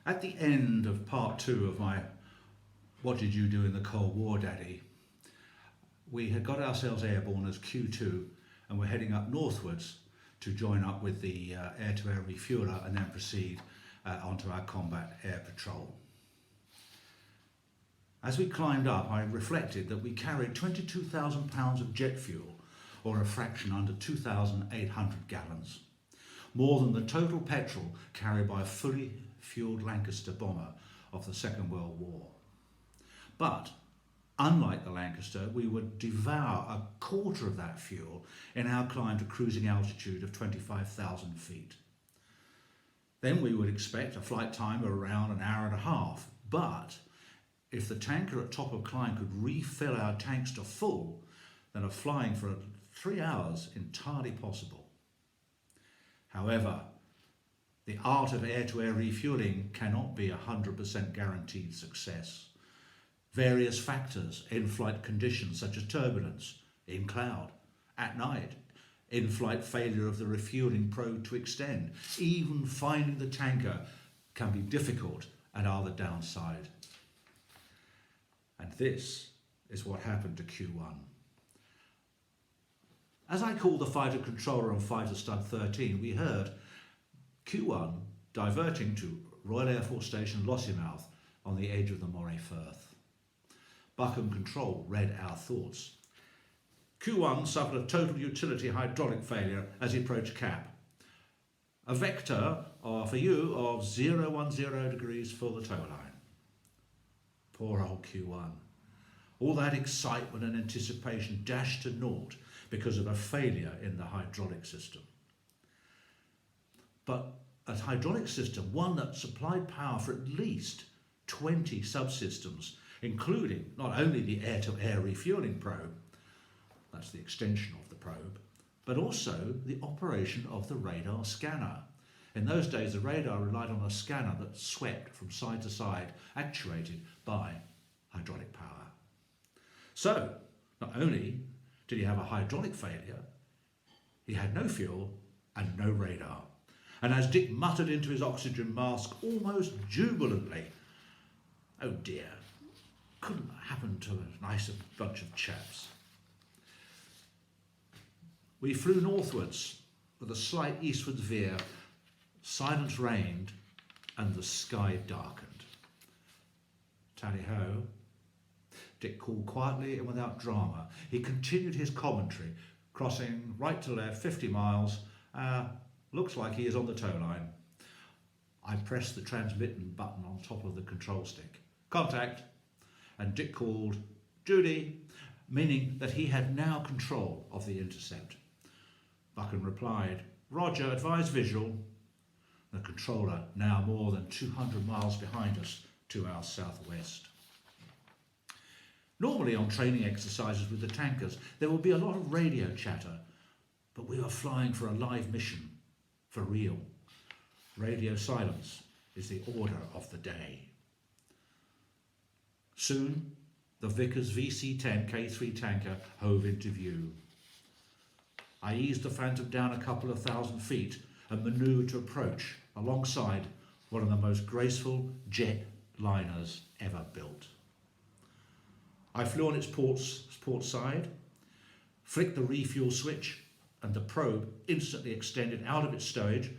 At the end of part 2 of my What Did You Do in the Cold War, Daddy, we had got ourselves airborne as Q2 and we're heading up northwards to join up with the air-to-air refueler and then proceed onto our combat air patrol. As we climbed up, I reflected that we carried 22,000 pounds of jet fuel, or a fraction under 2,800 gallons, more than the total petrol carried by a fully fueled Lancaster bomber of the Second World War. But unlike the Lancaster, we would devour a quarter of that fuel in our climb to cruising altitude of 25,000 feet. Then we would expect a flight time of around an hour and a half, but if the tanker at top of climb could refill our tanks to full, then a flying for 3 hours entirely possible. However, the art of air-to-air refueling cannot be 100% guaranteed success. Various factors, in-flight conditions such as turbulence, in cloud, at night, in-flight failure of the refueling probe to extend, even finding the tanker can be difficult and are the downside. And this is what happened to Q1. As I called the fighter controller on Fighter Stud 13, we heard Q1 diverting to Royal Air Force Station Lossiemouth on the edge of the Moray Firth. Buckham Control read our thoughts. Q1 suffered a total utility hydraulic failure as he approached cap. A vector for you of 010 degrees for the tow line. Poor old Q1. All that excitement and anticipation dashed to naught because of a failure in the hydraulic system. But a hydraulic system, one that supplied power for at least 20 subsystems, including not only the air-to-air refueling probe, that's the extension of the probe, but also the operation of the radar scanner. In those days, the radar relied on a scanner that swept from side to side, actuated by hydraulic power. So, not only did he have a hydraulic failure, he had no fuel and no radar. And as Dick muttered into his oxygen mask almost jubilantly, "Oh dear, couldn't happen to a nicer bunch of chaps." We flew northwards with a slight eastward veer, silence reigned and the sky darkened. Tally-ho, Dick called quietly and without drama. He continued his commentary, crossing right to left 50 miles, looks like he is on the tow line. I pressed the transmitting button on top of the control stick. Contact. And Dick called Judy, meaning that he had now control of the intercept. Buchan replied, Roger, advise visual. The controller now more than 200 miles behind us to our southwest. Normally on training exercises with the tankers, there would be a lot of radio chatter, but we were flying for a live mission. For real. Radio silence is the order of the day. Soon, the Vickers VC-10 K3 tanker hove into view. I eased the Phantom down a couple of thousand feet and manoeuvred to approach alongside one of the most graceful jet liners ever built. I flew on its port side, flicked the refuel switch, and the probe instantly extended out of its stowage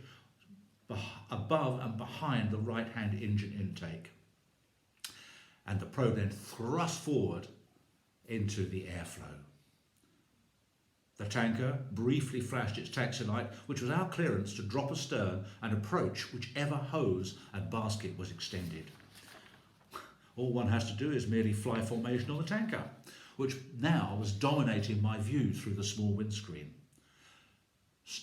above and behind the right-hand engine intake. And the probe then thrust forward into the airflow. The tanker briefly flashed its taxi light, which was our clearance to drop astern and approach whichever hose and basket was extended. All one has to do is merely fly formation on the tanker, which now was dominating my view through the small windscreen.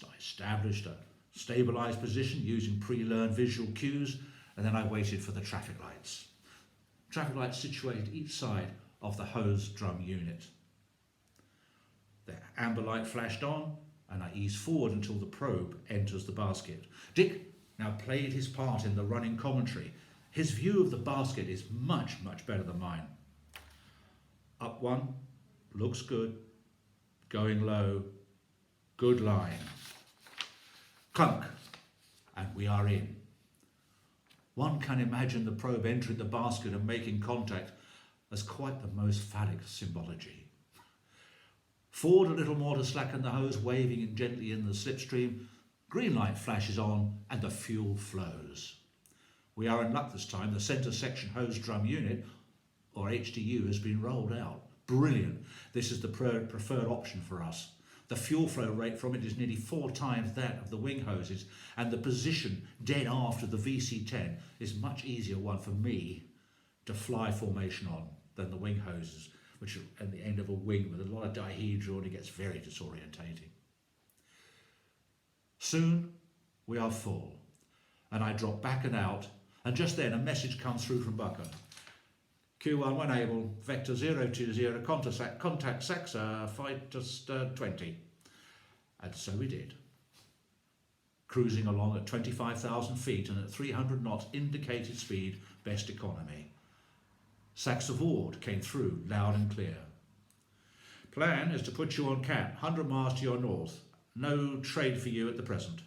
I established a stabilised position using pre-learned visual cues, and then I waited for the traffic lights. Traffic lights situated each side of the hose drum unit. The amber light flashed on, and I eased forward until the probe enters the basket. Dick now played his part in the running commentary. His view of the basket is much, much better than mine. Up one, looks good. Going low, good line. Clunk, and we are in. One can imagine the probe entering the basket and making contact as quite the most phallic symbology. Forward a little more to slacken the hose, waving it gently in the slipstream. Green light flashes on and the fuel flows. We are in luck this time. The centre section hose drum unit, or HDU, has been rolled out. Brilliant. This is the preferred option for us. The fuel flow rate from it is nearly 4 times that of the wing hoses, and the position dead aft of the VC10 is a much easier one for me to fly formation on than the wing hoses, which are at the end of a wing with a lot of dihedral, and it gets very disorientating. Soon we are full, and I drop back and out, and just then a message comes through from Bucker. Q1 when able, vector 020, contact SAXA, flight just 20. And so we did. Cruising along at 25,000 feet and at 300 knots indicated speed, best economy. SAXA Vord came through loud and clear. Plan is to put you on CAT, 100 miles to your north. No trade for you at the present.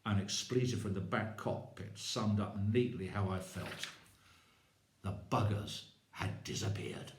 An expletive from the back cockpit summed up neatly how I felt. The buggers had disappeared.